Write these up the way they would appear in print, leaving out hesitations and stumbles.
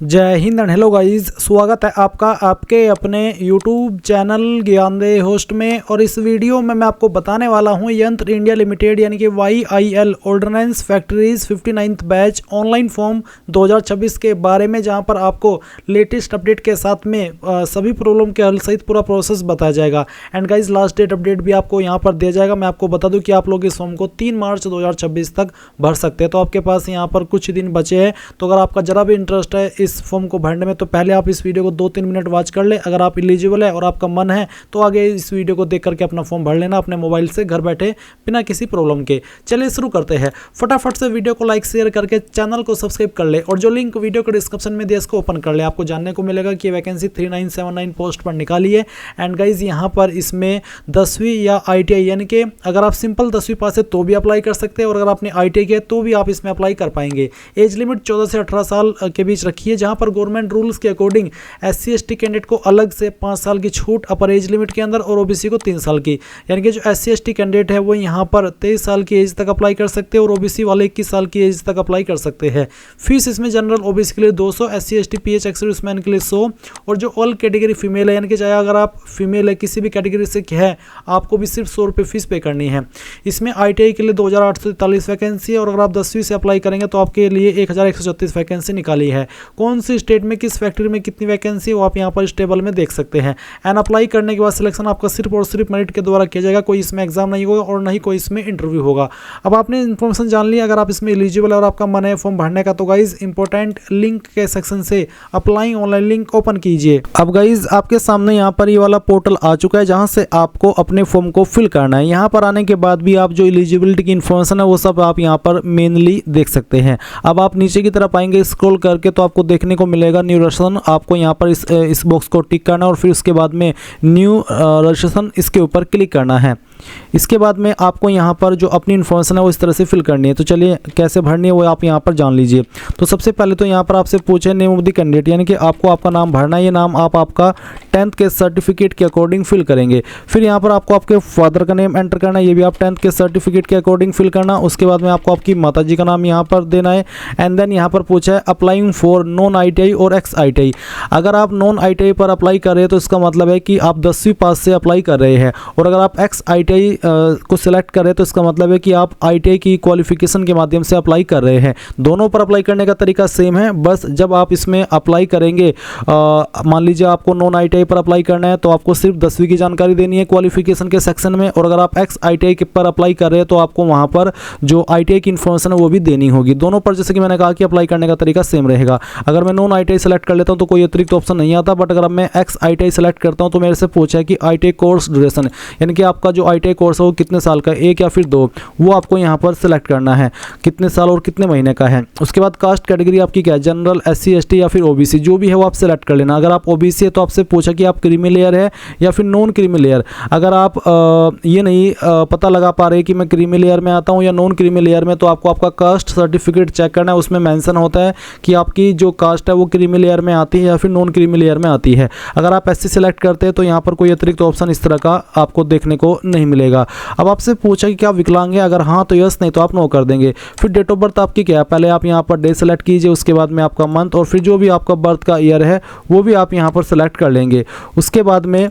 जय Hind and hello guys, स्वागत है आपका आपके अपने YouTube चैनल ज्ञानदेह होस्ट में। और इस वीडियो में मैं आपको बताने वाला हूं यंत्र इंडिया लिमिटेड यानी कि YIL ordnance factories 59th batch online form 2026 के बारे में, जहां पर आपको लेटेस्ट अपडेट के साथ में सभी प्रॉब्लम के हल सहित पूरा प्रोसेस बताया जाएगा। And guys last date update भी आपको यहां पर दिया जाएगा। मैं आपको बता दूं कि आप लोग इस फॉर्म को 3 मार्च 2026 तक भर सकते हैं, तो आपके पास यहां पर कुछ दिन बचे हैं। तो अगर आपका जरा भी इंटरेस्ट है इस फॉर्म को भरने में तो पहले आप इस वीडियो को 2-3 मिनट वॉच कर ले। अगर आप एलिजिबल है और आपका मन है तो आगे इस वीडियो को देख करके अपना फॉर्म भर लेना अपने मोबाइल से घर बैठे बिना किसी प्रॉब्लम के। चलिए शुरू करते हैं। फटाफट से वीडियो को लाइक शेयर करके चैनल को सब्सक्राइब कर ले और जो लिंक वीडियो के डिस्क्रिप्शन में दिया इसको ओपन कर ले। आपको जानने को मिलेगा कि वैकेंसी 3979 पोस्ट पर निकाली है। एंड गाइज यहाँ पर इसमें 10वीं या ITI यानी कि अगर आप सिंपल 10वीं पास है तो भी अप्लाई कर सकते हैं और अगर आपने ITI किया तो भी आप इसमें अप्लाई कर पाएंगे। एज लिमिट 14 से 18 साल के बीच रखी है, जहां पर गवर्नमेंट रूल्स के अकॉर्डिंग SC ST कैंडिडेट को अलग से 5 साल की छूट अपर एज लिमिट के अंदर और OBC को 3 साल की, यानी कि जो SC ST कैंडिडेट है वो यहाँ पर 23 साल की एज तक अप्लाई कर सकते हैं और OBC वाले 21 साल की एज तक अप्लाई कर सकते हैं। फीस इसमें जनरल OBC के लिए 200, SC ST PH एक्स-सर्विसमैन के लिए 100 और जो ऑल कैटेगरी फीमेल है यानी कि चाहे अगर आप फीमेल है किसी भी कैटेगरी से है आपको भी सिर्फ 100 रुपये फीस पे करनी है। इसमें ITI के लिए 2843 वैकेंसी है और अगर आप 10वीं से अप्लाई करेंगे तो आपके लिए 1136 वैकेंसी निकाली है। कौन सी स्टेट में किस फैक्ट्री में कितनी वैकेंसी वो आप यहाँ पर इस टेबल में देख सकते हैं। एंड अप्लाई करने के बाद सिलेक्शन आपका सिर्फ और सिर्फ मेरिट के द्वारा किया जाएगा। कोई इसमें एग्जाम नहीं होगा और नहीं कोई इसमें इंटरव्यू होगा। अब आपने इन्फॉर्मेशन जान ली। अगर आप इसमें एलिजिबल है और आपका मन है फॉर्म भरने का तो गाइज इंपॉर्टेंट लिंक के सेक्शन से अप्लाई ऑनलाइन लिंक ओपन कीजिए। अब गाइज आपके सामने यहाँ पर ये वाला पोर्टल आ चुका है जहाँ से आपको अपने फॉर्म को फिल करना है। यहाँ पर आने के बाद भी आप जो एलिजिबिलिटी की इन्फॉर्मेशन है वो सब आप यहाँ पर मेनली देख सकते हैं। अब आप नीचे की तरफ आएंगे स्क्रॉल करके तो आपको देखने को मिलेगा न्यू रजिस्ट्रेशन। आपको यहाँ पर इस बॉक्स को टिक करना और फिर उसके बाद में न्यू रजिस्ट्रेशन इसके ऊपर क्लिक करना है। इसके बाद में आपको यहाँ पर जो अपनी इन्फॉर्मेशन है वो इस तरह से फिल करनी है। तो चलिए कैसे भरनी है वो आप यहाँ पर जान लीजिए। तो सबसे पहले तो यहाँ पर आपसे पूछे नेम ऑफ द कैंडिडेट, यानी कि आपको आपका नाम भरना है। ये नाम आप आपका 10th के सर्टिफिकेट के अकॉर्डिंग फिल करेंगे। फिर यहाँ पर आपको आपके फादर का नेम एंटर करना है, ये भी आप 10th के सर्टिफिकेट के अकॉर्डिंग फिल करना। उसके बाद में आपको आपकी माता जी का नाम यहाँ पर देना है। एंड देन यहाँ पर पूछा है अप्लाइंग फॉर नॉन ITI और एक्स ITI। अगर आप नॉन ITI पर अप्लाई कर रहे हैं तो इसका मतलब है कि आप 10वीं पास से अप्लाई कर रहे हैं और अगर आप एक्स ITI को सिलेक्ट कर रहे हैं तो इसका मतलब है कि आप ITI की क्वालिफिकेशन के माध्यम से अप्लाई कर रहे हैं। दोनों पर अप्लाई करने का तरीका सेम है, बस जब आप इसमें अप्लाई करेंगे मान लीजिए आपको नॉन ITI पर अप्लाई करना है तो आपको सिर्फ 10वीं की जानकारी देनी है क्वालिफिकेशन के सेक्शन में, और अगर आप एक्स ITI पर अप्लाई कर रहे हैं तो आपको वहाँ पर जो ITI की इन्फॉर्मेशन है वो भी देनी होगी। दोनों पर जैसे कि मैंने कहा कि अप्लाई करने का तरीका सेम रहेगा। अगर मैं नॉन ITI सेलेक्ट कर लेता हूँ तो कोई अतिरिक्त ऑप्शन नहीं आता, बट अगर मैं एक्स ITI सेलेक्ट करता हूँ तो मेरे से पूछा है कि ITI कोर्स ड्यूरेशन, यानी कि आपका जो ITI कोर्स है वो कितने साल का, 1 या फिर 2, वो आपको यहाँ पर सिलेक्ट करना है कितने साल और कितने महीने का है। उसके बाद कास्ट कैटेगरी आपकी क्या है, जनरल, SC ST या फिर OBC, जो भी है वो आप सिलेक्ट कर लेना। अगर आप OBC है तो आपसे पूछा कि आप क्रीमी लेयर है या फिर नॉन क्रीमी लेयर। अगर आप ये नहीं पता लगा पा रहे कि मैं क्रीमी लेयर में आता हूँ या नॉन क्रीमी लेयर में, तो आपको आपका कास्ट सर्टिफिकेट चेक करना है। उसमें मेंशन होता है कि आपकी जो कास्ट है वो क्रीमी लेयर में आती है या फिर नॉन क्रीमी लेयर में आती है। अगर आप SC सेलेक्ट करते हैं तो यहाँ पर कोई अतिरिक्त ऑप्शन इस तरह का आपको देखने को नहीं मिलेगा। अब आपसे पूछा कि क्या विकलांग है, अगर हाँ तो यस, नहीं तो आप नो कर देंगे। फिर डेट ऑफ बर्थ आपकी क्या है, पहले आप यहाँ पर डे सेलेक्ट कीजिए, उसके बाद में आपका मंथ और फिर जो भी आपका बर्थ का ईयर है वो भी आप यहाँ पर सेलेक्ट कर लेंगे। उसके बाद में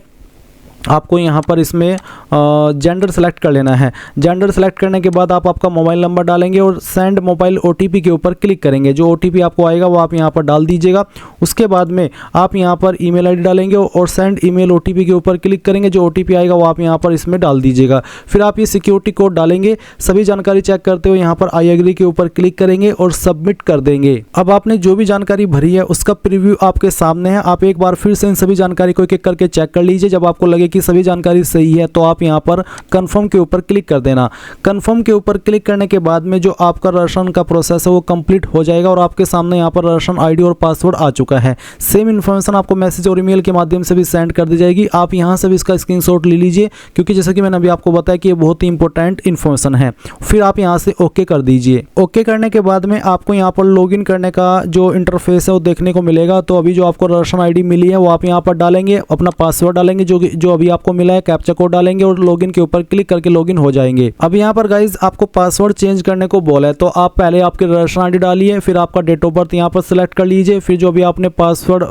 आपको यहाँ पर इसमें जेंडर सेलेक्ट कर लेना है। जेंडर सेलेक्ट करने के बाद आप आपका मोबाइल नंबर डालेंगे और सेंड मोबाइल OTP के ऊपर क्लिक करेंगे। जो OTP आपको आएगा वो आप यहाँ पर डाल दीजिएगा। उसके बाद में आप यहाँ पर ईमेल ID डालेंगे और सेंड ईमेल OTP के ऊपर क्लिक करेंगे। जो OTP आएगा वो आप यहाँ पर इसमें डाल दीजिएगा। फिर आप ये सिक्योरिटी कोड डालेंगे। सभी जानकारी चेक करते हुए यहाँ पर आई एग्री के ऊपर क्लिक करेंगे और सबमिट कर देंगे। अब आपने जो भी जानकारी भरी है उसका प्रीव्यू आपके सामने है। आप एक बार फिर से इन सभी जानकारी को एक-एक करके चेक कर लीजिए। जब आपको लगे कि सभी जानकारी सही है तो आप यहां पर कंफर्म के ऊपर क्लिक कर देना। कंफर्म के ऊपर क्लिक करने के बाद में जो आपका रजिस्ट्रेशन का प्रोसेस है वो कंप्लीट हो जाएगा और आपके सामने यहां पर रजिस्ट्रेशन ID और पासवर्ड आ चुका है। सेम इन्फॉर्मेशन आपको मैसेज और ईमेल के माध्यम से भी सेंड कर दी जाएगी। आप यहां से भी इसका स्क्रीनशॉट ले लीजिए, क्योंकि जैसे कि मैंने अभी आपको बताया कि ये बहुत ही इंपॉर्टेंट इन्फॉर्मेशन है। फिर आप यहां से ओके कर दीजिए। ओके करने के बाद में आपको यहां पर लॉगिन करने का जो इंटरफेस है वो देखने को मिलेगा। तो अभी जो आपको रजिस्ट्रेशन ID मिली है वो आप यहां पर डालेंगे, अपना पासवर्ड डालेंगे जो अभी आपको मिला है कैप्चा कोड डालेंगे और लॉगिन के ऊपर क्लिक करके लॉगिन हो जाएंगे। अब यहाँ पर गाइज आपको पासवर्ड चेंज करने को बोला है, तो आप पहले आपके रजिस्ट्रेशन आईडी डालिए, फिर आपका डेट ऑफ बर्थ यहाँ पर सिलेक्ट कर लीजिए, फिर जो भी आपने पासवर्ड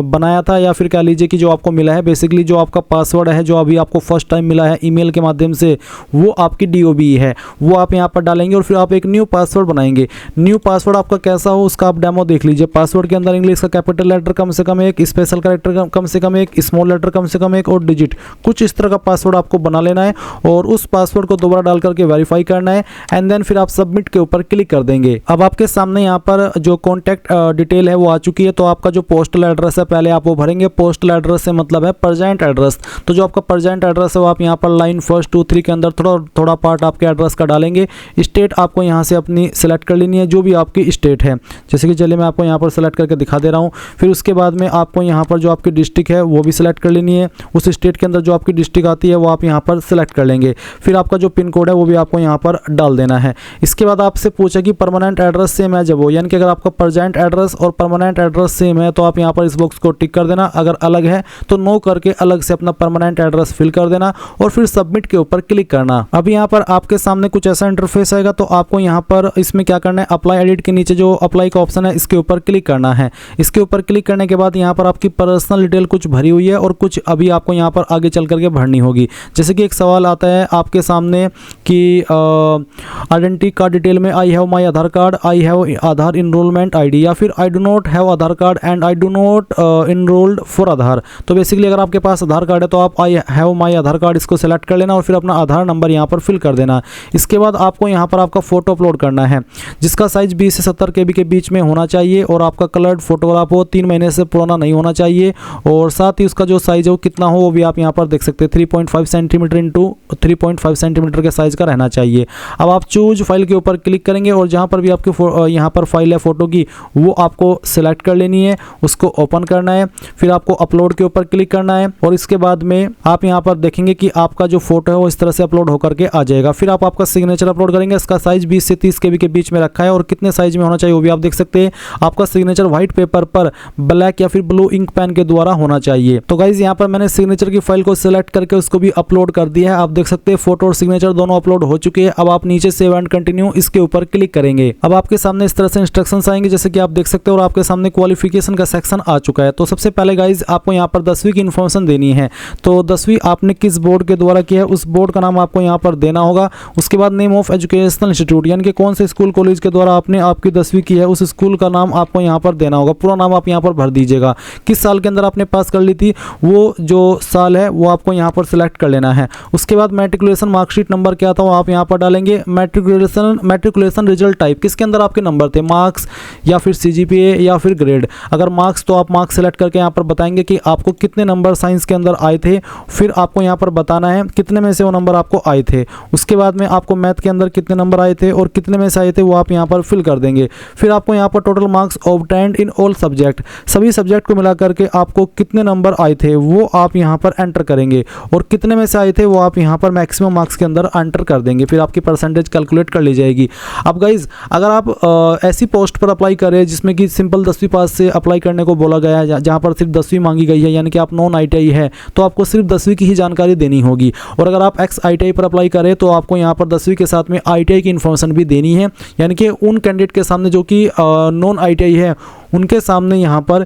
बनाया था या फिर कह लीजिए कि जो आपको मिला है, बेसिकली जो आपका पासवर्ड है जो अभी आपको फर्स्ट टाइम मिला है ईमेल के माध्यम से, वो आपकी DOBE है, वो आप यहाँ पर डालेंगे और फिर आप एक न्यू पासवर्ड बनाएंगे। न्यू पासवर्ड आपका कैसा हो उसका आप डेमो देख लीजिए। पासवर्ड के अंदर इंग्लिश का कैपिटल लेटर कम से कम एक, स्पेशल कैरेक्टर कम से कम एक, स्मॉल लेटर कम से कम एक और डिजिट, कुछ इस तरह का पासवर्ड आपको बना लेना है और उस पासवर्ड को दोबारा डाल करके वेरीफाई करना है एंड देन फिर आप सबमिट के ऊपर क्लिक कर देंगे। अब आपके सामने यहाँ पर जो कॉन्टैक्ट डिटेल है वो आ चुकी है, तो आपका जो पोस्टल एड्रेस है पहले आप वो भरेंगे। पोस्टल एड्रेस से मतलब है प्रेजेंट एड्रेस, तो जो आपका प्रेजेंट एड्रेस है वो आप यहाँ पर लाइन 1, 2, 3 के अंदर थोड़ा पार्ट आपके एड्रेस का डालेंगे। स्टेट आपको यहाँ से अपनी सेलेक्ट कर लेनी है, जो भी आपकी स्टेट है, जैसे कि चलिए मैं आपको यहाँ पर सेलेक्ट करके दिखा दे रहा हूँ। फिर उसके बाद में आपको यहाँ पर जो आपकी डिस्ट्रिक्ट है वो भी सिलेक्ट कर लेनी है, उस स्टेट के अंदर जो आपकी डिस्ट्रिक्ट आती है वो आप यहाँ पर सिलेक्ट कर लेंगे। फिर आपका जो पिन कोड है वो भी आपको यहाँ पर डाल देना है। इसके बाद आपसे पूछा कि परमानेंट एड्रेस सेम है जब हो, यानी कि अगर आपका प्रेजेंट एड्रेस और परमानेंट एड्रेस सेम है तो आप यहाँ पर इस बॉक्स को टिक कर देना, अगर अलग है तो नो करके अलग से अपना परमानेंट एड्रेस फिल कर देना और फिर सबमिट के ऊपर क्लिक करना। अब यहाँ पर आपके सामने कुछ ऐसा इंटरफेस आएगा, तो आपको यहाँ पर इसमें क्या करना है, अप्लाई एडिट के नीचे जो अप्लाई का ऑप्शन है इसके ऊपर क्लिक करना है। इसके ऊपर क्लिक करने के बाद यहाँ पर आपकी पर्सनल डिटेल कुछ भरी हुई है और कुछ अभी आपको यहाँ पर आगे चल करके भरनी होगी। जैसे कि एक सवाल आता है आपके सामने कि आइडेंटिटी कार्ड डिटेल में I have my Aadhaar card, I have Aadhaar enrolment ID, या फिर I do not have Aadhaar card and I do not enrolled for Aadhaar. तो बेसिकली अगर आपके पास आधार कार्ड है तो आप आई हैव माई आधार कार्ड इसको सेलेक्ट कर लेना और फिर अपना आधार नंबर यहाँ पर फिल कर देना। इसके बाद आपको यहाँ पर आपका फोटो अपलोड करना है, जिसका साइज 20 से 70 KB के बीच में होना चाहिए और आपका कलर्ड फोटोग्राफ हो, 3 महीने से पुराना नहीं होना चाहिए और साथ ही उसका जो साइज है वो कितना हो वो भी आप यहाँ पर देख सकते हैं, 3.5 सेंटीमीटर इंटू 3.5 सेंटीमीटर के साइज का रहना चाहिए। अब आप चूज फाइल के ऊपर क्लिक करेंगे और जहाँ पर भी आपकी यहाँ पर फाइल है फोटो की वो आपको सिलेक्ट कर लेनी है, उसको ओपन करना है, फिर आपको अपलोड के ऊपर क्लिक करना है और इसके बाद में आप यहाँ पर देखेंगे कि आपका जो फोटो है वो इस तरह से अपलोड होकर के आ जाएगा। फिर आप आपका सिग्नेचर अपलोड करेंगे, इसका साइज 20 से 30 KB के बीच में रखा है और कितने साइज में होना चाहिए वो भी आप देख सकते हैं। आपका सिग्नेचर व्हाइट पेपर पर ब्लैक या फिर ब्लू इंक पेन के द्वारा होना चाहिए। तो गाइज यहाँ पर मैंने सिग्नेचर की फाइल को सिलेक्ट करके उसको भी अपलोड कर दिया है, आप देख सकते हैं फोटो और सिग्नेचर दोनों अपलोड हो चुके हैं। अब आप नीचे सेव एंड कंटिन्यू इसके ऊपर क्लिक करेंगे। अब आपके सामने इस तरह से इंस्ट्रक्शंस आएंगे जैसे कि आप देख सकते हैं और आपके सामने क्वालिफिकेशन का सेक्शन आ चुका है। तो सबसे पहले गाइज आपको यहाँ पर 10वीं की इन्फॉर्मेशन देनी है, तो 10वीं आपने किस बोर्ड के द्वारा किया है उस बोर्ड का नाम आपको यहाँ पर देना होगा। उसके बाद नेम ऑफ एजुकेशनल इंस्टीट्यूट, यानी कि कौन से स्कूल कॉलेज के द्वारा आपने आपकी 10वीं की है उस स्कूल का नाम आपको यहाँ पर देना होगा। पूरा नाम आप यहाँ पर भर दीजिएगा, किस साल के अंदर आपने पास कर ली थी वो जो साल है वो आपको यहाँ पर सिलेक्ट कर लेना है। उसके बाद मैट्रिकुलेशन मार्कशीट नंबर क्या था वो आप यहाँ पर डालेंगे। मैट्रिकुलेशन रिजल्ट टाइप, किसके अंदर आपके नंबर थे, मार्क्स या फिर CGPA या फिर ग्रेड। अगर मार्क्स तो आप मार्क्स सेलेक्ट करके यहाँ पर बताएंगे कि आपको कितने नंबर साइंस के अंदर आए थे, फिर आपको यहाँ पर बताना है कितने में से वो नंबर आपको आए थे। उसके बाद में आपको मैथ के अंदर कितने नंबर आए थे और कितने में से आए थे वो आप यहाँ पर फिल कर देंगे। फिर आपको यहाँ पर total marks obtained in all subject, सभी सब्जेक्ट को मिला करके आपको कितने नंबर आए थे वो आप यहाँ पर एंटर करेंगे और कितने में से आए थे वो आप यहाँ पर मैक्सिमम मार्क्स के अंदर एंटर कर देंगे, फिर आपकी परसेंटेज कैलकुलेट कर ली जाएगी। अब गाइज अगर आप ऐसी पोस्ट पर अप्लाई करें जिसमें कि सिंपल 10वीं पास से अप्लाई करने को बोला गया है, जहाँ पर सिर्फ 10वीं मांगी गई है, यानी कि आप नॉन ITI है तो आपको सिर्फ 10वीं की ही जानकारी देनी होगी। और अगर आप एक्स ITI पर अप्लाई करें तो आपको यहाँ पर 10वीं के साथ में ITI की इन्फॉर्मेशन भी देनी है, यानी कि उन कैंडिडेट के सामने जो कि नॉन ITI है उनके सामने यहाँ पर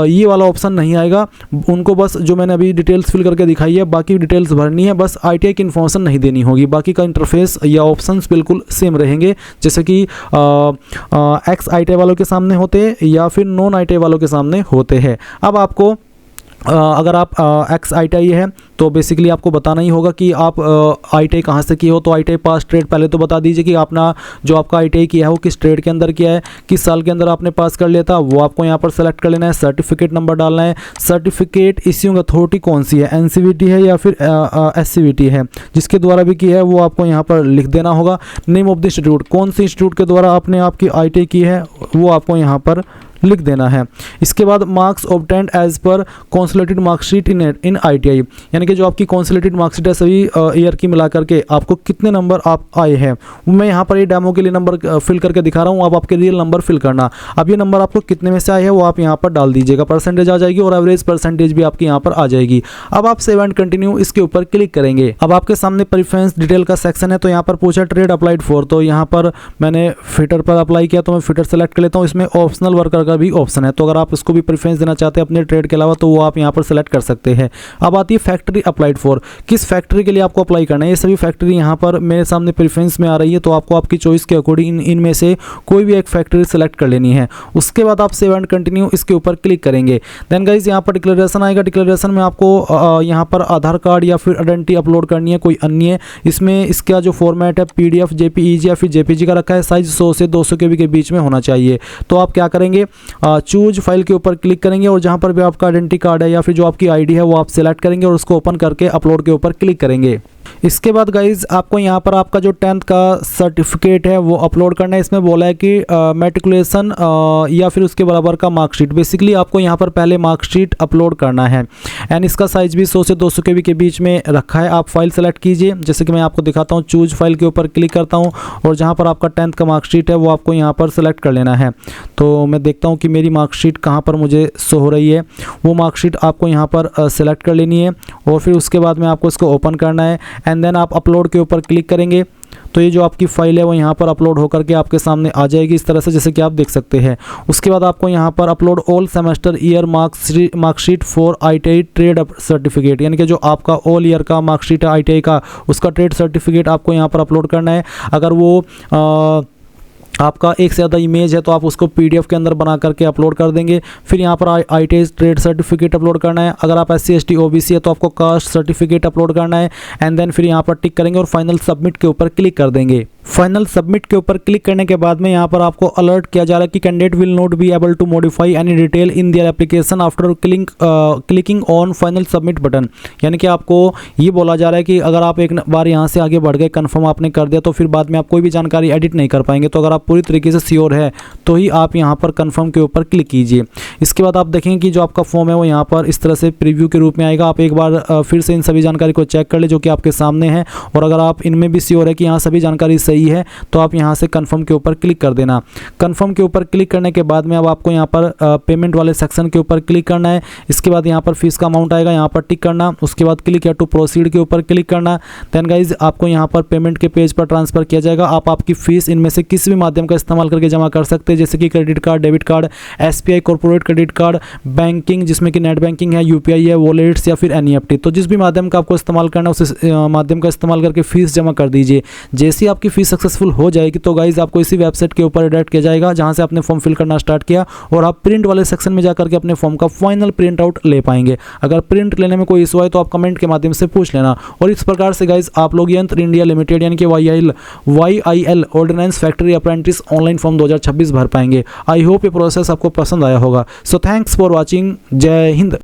ये वाला ऑप्शन नहीं आएगा। उनको बस जो मैंने अभी डिटेल्स फिल करके दिखाई है बाकी डिटेल्स भरनी है, बस ITI की इन्फॉर्मेशन नहीं देनी होगी। बाकी का इंटरफेस या ऑप्शंस बिल्कुल सेम रहेंगे जैसे कि एक्स ITI वालों के सामने होते या फिर नॉन ITI वालों के सामने होते हैं। अब आपको अगर आप एक्स ITI है तो बेसिकली आपको बताना ही होगा कि आप ITI कहाँ से किए हो। तो ITI पास ट्रेड पहले तो बता दीजिए कि आपने जो आपका ITI किया है वो किस ट्रेड के अंदर किया है, किस साल के अंदर आपने पास कर लिया था वो आपको यहाँ पर सेलेक्ट कर लेना है। सर्टिफिकेट नंबर डालना है। सर्टिफिकेट इश्यूइंग अथॉरिटी कौन सी है, NCVT है या फिर SCVT है, जिसके द्वारा भी किया है वो आपको यहाँ पर लिख देना होगा। नेम ऑफ द इंस्टीट्यूट, कौन से इंस्टीट्यूट के द्वारा आपने आपकी ITI की है वो आपको यहाँ पर लिख देना है। इसके बाद marks obtained as per consolidated marksheet in ITI, यानी कि जो आपकी कंसोलिडेटेड मार्कशीट है सभी ईयर की मिला करके आपको कितने नंबर आप आए हैं। मैं यहाँ पर ये डेमो के लिए नंबर फिल करके दिखा रहा हूँ, आप आपके रियल नंबर फिल करना। अब ये नंबर आपको कितने में से आए हैं वो आप यहाँ पर डाल दीजिएगा, परसेंटेज आ जाएगी और एवरेज परसेंटेज भी आपकी यहाँ पर आ जाएगी। अब आप सेव एंड कंटिन्यू इसके ऊपर क्लिक करेंगे। अब आपके सामने प्रेफरेंस डिटेल का सेक्शन है, तो यहाँ पर पूछा ट्रेड अप्लाइड फॉर, तो यहाँ पर मैंने फिटर पर अप्लाई किया तो मैं फिटर सेलेक्ट कर लेता हूँ। इसमें ऑप्शनल वर्कर का भी ऑप्शन है, तो अगर आप इसको भी प्रेफरेंस देना चाहते हैं अपने ट्रेड के अलावा तो वो आप यहाँ पर सेलेक्ट कर सकते हैं। अब आती है फैक्ट्री अप्लाइड फॉर, किस फैक्ट्री के लिए आपको अप्लाई करना है। ये सभी फैक्ट्री यहाँ पर मेरे सामने प्रेफरेंस में आ रही है, तो आपको आपकी चॉइस के अकॉर्डिंग इनमें से कोई भी एक फैक्ट्री सेलेक्ट कर लेनी है। उसके बाद आप सेव एंड कंटिन्यू इसके ऊपर क्लिक करेंगे। देन गाइज यहाँ पर डिक्लेरेशन आएगा। डिक्लेरेशन में आपको यहाँ पर आधार कार्ड या फिर आइडेंटिटी अपलोड करनी है, कोई अन्य। इसमें इसका जो फॉर्मेट है PDF, JPEG या फिर JPG का रखा है। साइज 100 से 200 KB के बीच में होना चाहिए। तो आप क्या करेंगे, चूज फाइल के ऊपर क्लिक करेंगे और जहाँ पर भी आपका आइडेंटिटी कार्ड है या फिर जो आपकी ID है वो आप सेलेक्ट करेंगे और उसको ओपन करके अपलोड के ऊपर क्लिक करेंगे। इसके बाद गाइज आपको यहाँ पर आपका जो 10th का सर्टिफिकेट है वो अपलोड करना है। इसमें बोला है कि मैट्रिकुलेशन या फिर उसके बराबर का मार्कशीट। बेसिकली आपको यहाँ पर पहले मार्कशीट अपलोड करना है एंड इसका साइज भी 100 से 200 KB के बीच में रखा है। आप फाइल सेलेक्ट कीजिए, जैसे कि मैं आपको दिखाता हूँ। चूज फाइल के ऊपर क्लिक करता हूँ और जहाँ पर आपका 10th का मार्कशीट है वो आपको यहाँ पर सेलेक्ट कर लेना है। तो मैं देखता हूँ कि मेरी मार्कशीट कहाँ पर मुझे शो हो रही है। वो मार्कशीट आपको यहाँ पर सेलेक्ट कर लेनी है और फिर उसके बाद में आपको इसको ओपन करना है एंड देन आप अपलोड के ऊपर क्लिक करेंगे। तो ये जो आपकी फाइल है वो यहाँ पर अपलोड होकर के आपके सामने आ जाएगी इस तरह से, जैसे कि आप देख सकते हैं। उसके बाद आपको यहाँ पर upload all semester year marksheet for ITI trade certificate, यानी कि जो आपका ऑल ईयर का मार्कशीट है ITI का, उसका ट्रेड सर्टिफिकेट आपको यहाँ पर अपलोड करना है। अगर वो आपका एक से ज़्यादा इमेज है तो आप उसको PDF के अंदर बना करके अपलोड कर देंगे। फिर यहाँ पर ITI ट्रेड सर्टिफिकेट अपलोड करना है। अगर आप SC ST OBC है तो आपको कास्ट सर्टिफिकेट अपलोड करना है एंड देन फिर यहाँ पर टिक करेंगे और फाइनल सबमिट के ऊपर क्लिक कर देंगे। फाइनल सबमिट के ऊपर क्लिक करने के बाद में यहाँ पर आपको अलर्ट किया जा रहा है कि candidate will not be able to modify any detail in their application after clicking on final submit button, यानी कि आपको ये बोला जा रहा है कि अगर आप एक बार यहाँ से आगे बढ़ गए, कन्फर्म आपने कर दिया, तो फिर बाद में आप कोई भी जानकारी एडिट नहीं कर पाएंगे। तो अगर आप पूरी तरीके से श्योर है तो ही आप यहाँ पर कन्फर्म के ऊपर क्लिक कीजिए। इसके बाद आप देखेंगे कि जो आपका फॉर्म है वो यहाँ पर इस तरह से प्रीव्यू के रूप में आएगा। आप एक बार फिर से इन सभी जानकारी को चेक कर ले जो कि आपके सामने है, और अगर आप इनमें भी श्योर है कि यहाँ सभी जानकारी सही है तो आप यहाँ से कन्फर्म के ऊपर क्लिक कर देना। कन्फर्म के ऊपर क्लिक करने के बाद में अब आपको यहाँ पर पेमेंट वाले सेक्शन के ऊपर क्लिक करना है। इसके बाद यहाँ पर फीस का अमाउंट आएगा, यहाँ पर टिक करना। उसके बाद क्लिक या टू प्रोसीड के ऊपर क्लिक करना। देन गाइज आपको यहाँ पर पेमेंट के पेज पर ट्रांसफर किया जाएगा। आप आपकी फीस इनमें से किसी भी माध्यम का इस्तेमाल करके जमा कर सकते हैं, जैसे कि credit card, debit card, SBI corporate credit card, banking जिसमें कि नेट बैंकिंग है, UPI है, वॉलेट्स या फिर NEFT। तो जिस भी माध्यम का आपको इस्तेमाल करना है उस माध्यम का इस्तेमाल करके फीस जमा कर दीजिए। जैसे ही आपकी फीस सक्सेसफुल हो जाएगी तो गाइज आपको इसी वेबसाइट के ऊपर डायरेक्ट किया जाएगा जहां से आपने फॉर्म फिल करना स्टार्ट किया, और आप प्रिंट वाले सेक्शन में जाकर के अपने फॉर्म का फाइनल प्रिंट आउट ले पाएंगे। अगर प्रिंट लेने में कोई इशू है तो आप कमेंट के माध्यम से पूछ लेना। और इस प्रकार से गाइज आप लोग यंत्र इंडिया लिमिटेड यानी कि YIL ordnance factory apprentice online form 2026 भर पाएंगे। आई होप ये प्रोसेस आपको पसंद आया होगा। So thanks for watching. जय हिंद।